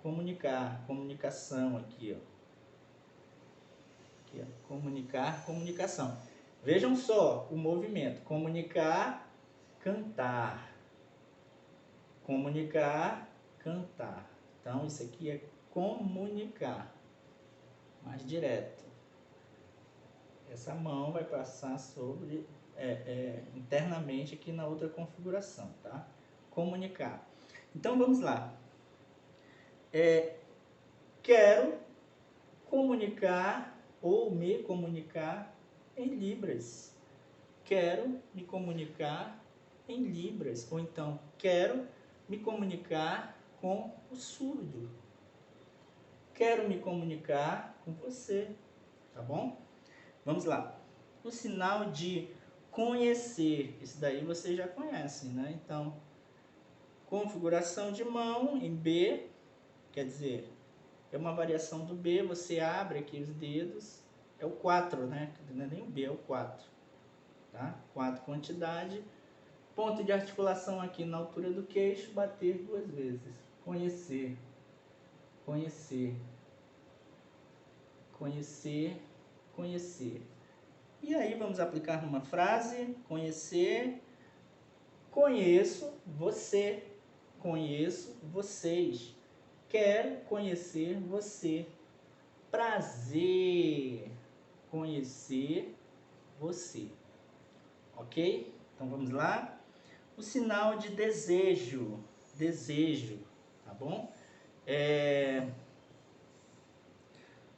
Speaker 1: Comunicar, comunicação aqui, ó. Aqui, ó. Comunicar, comunicação. Vejam só o movimento. Comunicar, cantar. Comunicar, cantar. Então, isso aqui é comunicar. Mais direto. Essa mão vai passar sobre internamente aqui na outra configuração, tá? Comunicar. Então vamos lá. Quero comunicar ou me comunicar em libras. Quero me comunicar em libras. Ou então, quero me comunicar com o surdo. Quero me comunicar com você. Tá bom? Vamos lá. O sinal de conhecer. Isso daí você já conhece, né? Então, configuração de mão em B, quer dizer, é uma variação do B, você abre aqui os dedos, é o 4, né? Não é nem o B, é o 4. Tá? 4, quantidade. Ponto de articulação aqui na altura do queixo, bater 2 vezes. Conhecer. Conhecer. Conhecer. Conhecer. E aí vamos aplicar numa frase. Conhecer. Conheço você. Conheço vocês. Quero conhecer você. Prazer conhecer você. Ok? Então vamos lá. O sinal de desejo. Desejo, tá bom?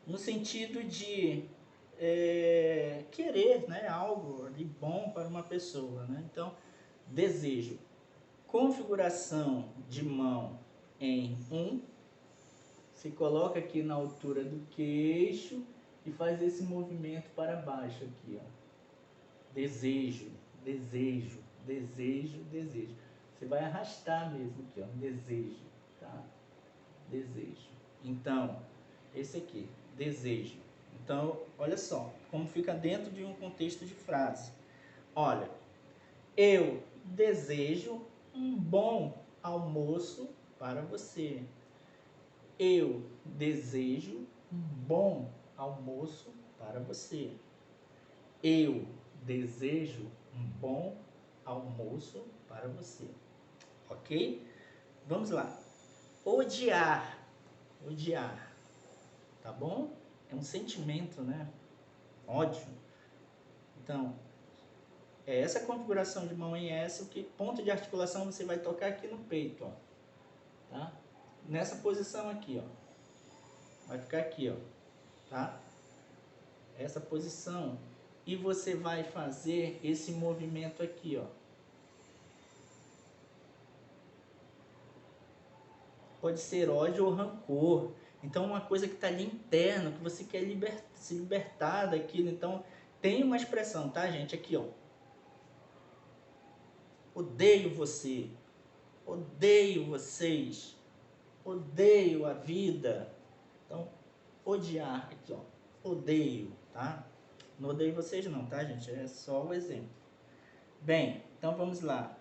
Speaker 1: No sentido de querer, né, algo de bom para uma pessoa, né? Então, desejo. Configuração de mão em 1. Se coloca aqui na altura do queixo e faz esse movimento para baixo aqui, ó. Desejo, desejo, desejo, desejo. Você vai arrastar mesmo aqui, ó, desejo, tá? Desejo. Então, esse aqui, desejo. Então, olha só, como fica dentro de um contexto de frase. Olha, eu desejo um bom almoço para você. Eu desejo um bom almoço para você. Eu desejo um bom almoço para você. Ok? Vamos lá. Odiar. Odiar. Tá bom? É um sentimento, né? Ódio. Então, é essa configuração de mão em S, o que ponto de articulação você vai tocar aqui no peito, ó. Tá? Nessa posição aqui, ó. Vai ficar aqui, ó. Tá? Essa posição. E você vai fazer esse movimento aqui, ó. Pode ser ódio ou rancor. Então, uma coisa que está ali interno, que você quer se libertar daquilo. Então, tem uma expressão, tá, gente? Aqui, ó. Odeio você. Odeio vocês. Odeio a vida. Então, odiar aqui, ó. Odeio, tá? Não odeio vocês não, tá, gente? É só o exemplo. Bem, então vamos lá.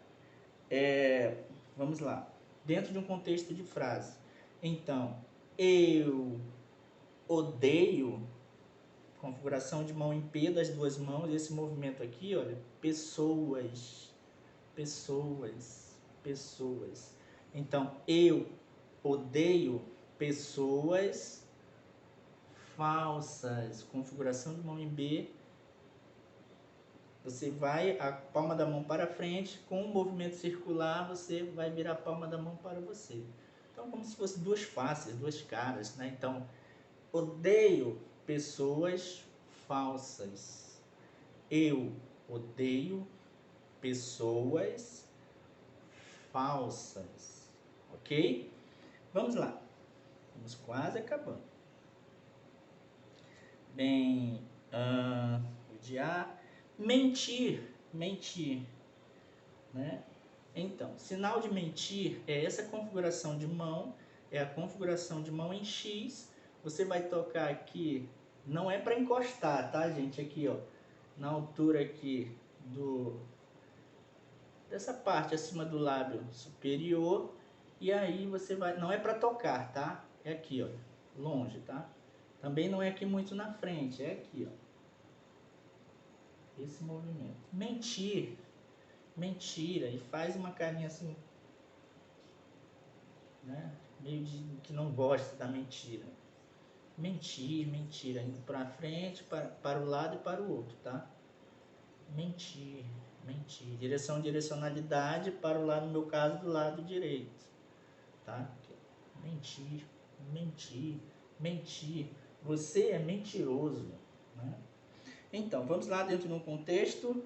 Speaker 1: Vamos lá. Dentro de um contexto de frase. Então, eu odeio, configuração de mão em P das duas mãos, esse movimento aqui, olha, pessoas, pessoas, pessoas. Então, eu odeio pessoas falsas. Configuração de mão em B. Você vai a palma da mão para frente, com um movimento circular, você vai virar a palma da mão para você. Então, como se fosse duas faces, duas caras, né? Então, odeio pessoas falsas. Eu odeio pessoas falsas. Ok? Vamos lá. Estamos quase acabando. Bem, odiar. Mentir, mentir, né? Então, sinal de mentir é essa configuração de mão, é a configuração de mão em X. Você vai tocar aqui, não é para encostar, tá, gente? Aqui, ó, na altura aqui dessa parte acima do lábio superior. E aí você vai, não é para tocar, tá? É aqui, ó, longe, tá? Também não é aqui muito na frente, é aqui, ó. Esse movimento. Mentir, mentira, e faz uma carinha assim, né? Meio de que não gosta da mentira. Mentir, mentira, indo para frente, para o lado e para o outro, tá? Mentir, mentir. Direção, direcionalidade para o lado, no meu caso, do lado direito, tá? Mentir, mentir, mentir. Você é mentiroso, né? Então, vamos lá dentro de um contexto.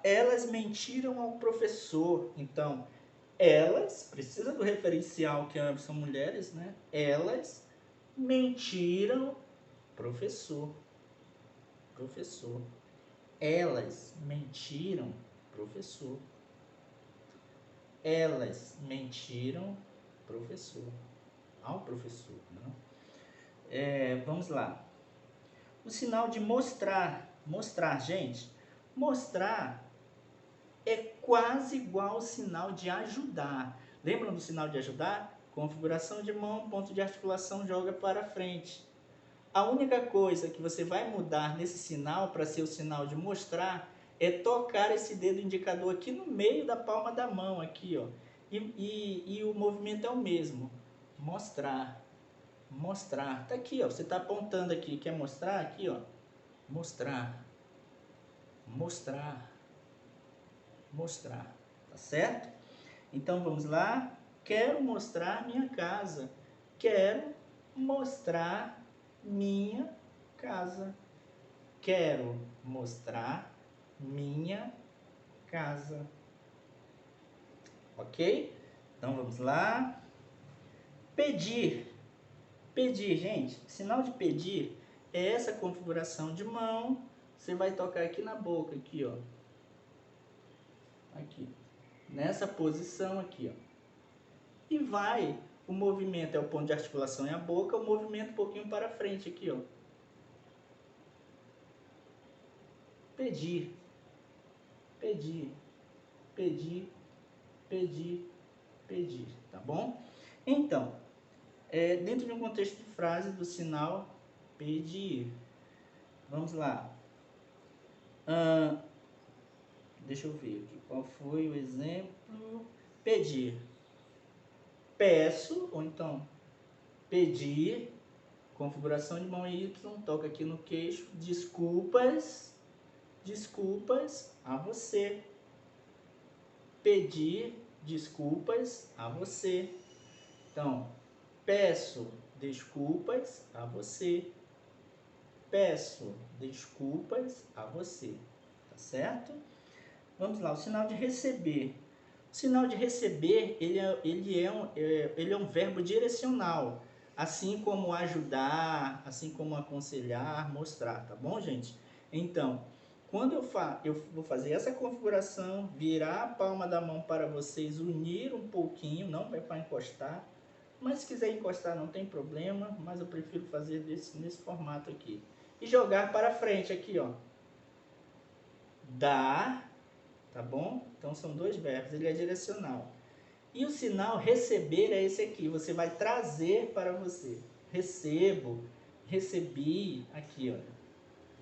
Speaker 1: Elas mentiram ao professor. Então, elas, precisa do referencial que ambos são mulheres, né? Elas mentiram, professor. Professor. Elas mentiram, professor. Elas mentiram, professor. Ao professor, né? Vamos lá. O sinal de mostrar. Mostrar, gente. Mostrar é quase igual ao sinal de ajudar. Lembram do sinal de ajudar? Configuração de mão, ponto de articulação, joga para frente. A única coisa que você vai mudar nesse sinal para ser o sinal de mostrar é tocar esse dedo indicador aqui no meio da palma da mão, aqui, ó. E o movimento é o mesmo. Mostrar. Mostrar. Tá aqui, ó. Você está apontando aqui. Quer mostrar? Aqui, ó. Mostrar. Mostrar. Mostrar. Tá certo? Então vamos lá. Quero mostrar minha casa. Quero mostrar minha casa. Quero mostrar minha casa. Ok? Então vamos lá. Pedir. Pedir, gente. Sinal de pedir é essa configuração de mão. Você vai tocar aqui na boca, aqui, ó. Aqui. Nessa posição aqui, ó. E vai. O movimento é o ponto de articulação e a boca. O movimento um pouquinho para frente aqui, ó. Pedir. Pedir. Pedir. Pedir. Pedir. Tá bom? Então, dentro de um contexto de frase do sinal pedir. Vamos lá. Deixa eu ver aqui. Qual foi o exemplo? Pedir. Peço, ou então pedir. Configuração de mão Y. Toca aqui no queixo. Desculpas. Desculpas a você. Pedir desculpas a você. Então, peço desculpas a você. Peço desculpas a você. Tá certo? Vamos lá, o sinal de receber. O sinal de receber, ele é um verbo direcional. Assim como ajudar, assim como aconselhar, mostrar. Tá bom, gente? Então, quando eu vou fazer essa configuração, virar a palma da mão para vocês, unir um pouquinho, não vai para encostar. Mas se quiser encostar não tem problema, mas eu prefiro fazer nesse formato aqui. E jogar para frente aqui, ó. Dar, tá bom? Então são dois verbos, ele é direcional. E o sinal receber é esse aqui, você vai trazer para você. Recebo, recebi, aqui, ó.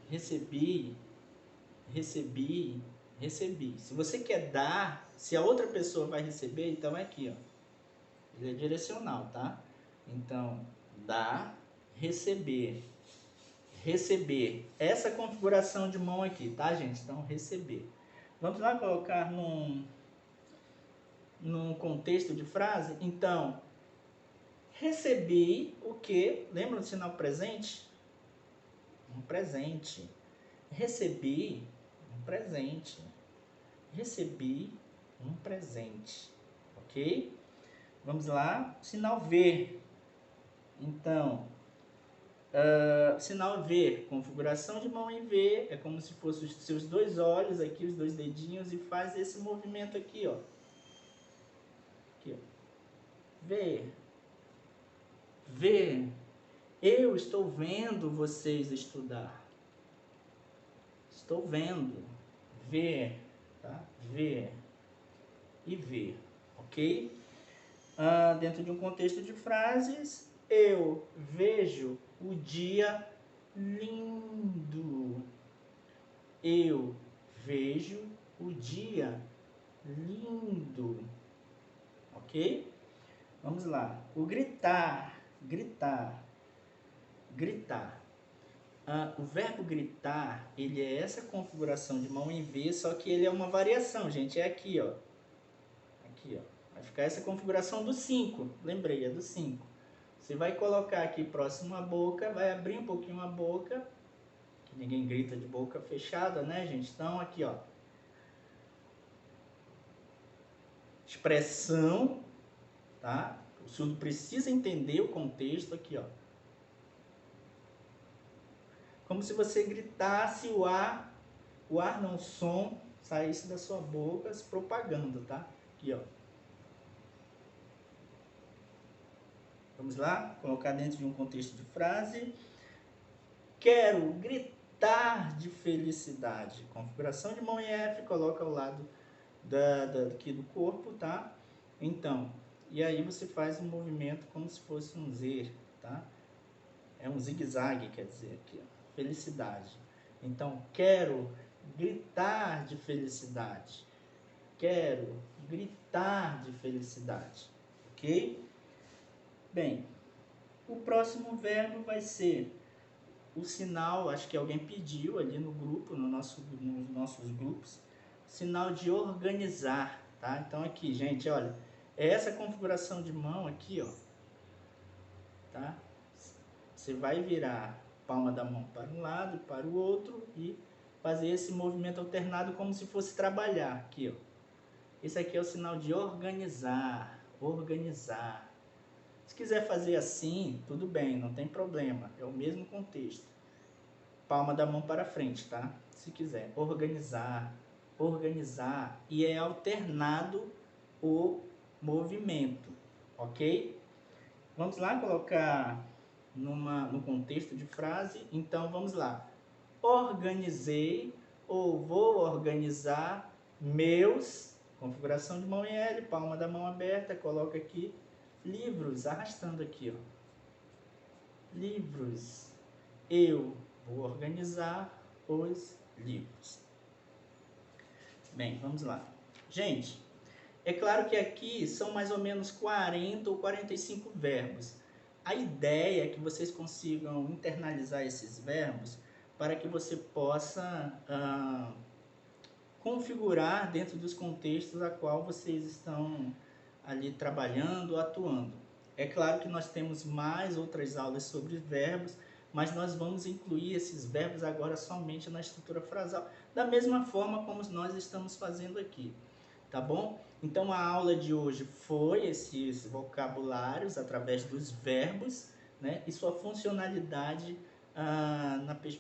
Speaker 1: Recebi, recebi, recebi. Se você quer dar, se a outra pessoa vai receber, então é aqui, ó. Ele é direcional, tá? Então, dar, receber. receber. Essa configuração de mão aqui, tá, gente? Então, receber. Vamos lá colocar num contexto de frase? Então, recebi o que? Lembra do sinal presente? Um presente. Recebi um presente. Recebi um presente. Ok? Vamos lá. Sinal V. Então, sinal V, configuração de mão em V, é como se fossem os seus dois olhos aqui, os dois dedinhos, e faz esse movimento aqui, ó. Aqui, ó. V. V. Eu estou vendo vocês estudar. Estou vendo. Ver, tá? Ver e ver, ok? Dentro de um contexto de frases, eu vejo o dia lindo. Eu vejo o dia lindo, ok? Vamos lá. O gritar, gritar, gritar. O verbo gritar, ele é essa configuração de mão em V, só que ele é uma variação, gente. É aqui, ó. Aqui, ó. Vai ficar essa configuração do 5. Lembrei, é do 5. Você vai colocar aqui próximo à boca, vai abrir um pouquinho a boca. Que ninguém grita de boca fechada, né, gente? Então, aqui, ó. Expressão, tá? O surdo precisa entender o contexto aqui, ó. Como se você gritasse o ar não, o som saísse da sua boca se propagando, tá? Aqui, ó. Vamos lá? Colocar dentro de um contexto de frase. Quero gritar de felicidade. Configuração de mão em F, coloca ao lado aqui do corpo, tá? Então, e aí você faz um movimento como se fosse um Z, tá? É um zigue-zague, quer dizer, aqui, ó. Felicidade. Então, quero gritar de felicidade. Quero gritar de felicidade. Ok? Bem, o próximo verbo vai ser o sinal, acho que alguém pediu ali no grupo, nos nossos grupos, sinal de organizar, tá? Então aqui, gente, olha, é essa configuração de mão aqui, ó, tá? Você vai virar a palma da mão para um lado e para o outro e fazer esse movimento alternado como se fosse trabalhar, aqui, ó. Esse aqui é o sinal de organizar, organizar. Se quiser fazer assim, tudo bem, não tem problema, é o mesmo contexto. Palma da mão para frente, tá? Se quiser, organizar, organizar, e é alternado o movimento, ok? Vamos lá colocar no contexto de frase, então vamos lá. Organizei, ou vou organizar meus, configuração de mão em L, palma da mão aberta, coloca aqui, livros, arrastando aqui, ó. Livros. Eu vou organizar os livros. Bem, vamos lá. Gente, é claro que aqui são mais ou menos 40 ou 45 verbos. A ideia é que vocês consigam internalizar esses verbos para que você possa configurar dentro dos contextos a qual vocês estão ali trabalhando, atuando. É claro que nós temos mais outras aulas sobre verbos, mas nós vamos incluir esses verbos agora somente na estrutura frasal, da mesma forma como nós estamos fazendo aqui, tá bom? Então a aula de hoje foi esses vocabulários através dos verbos, né, e sua funcionalidade na perspectiva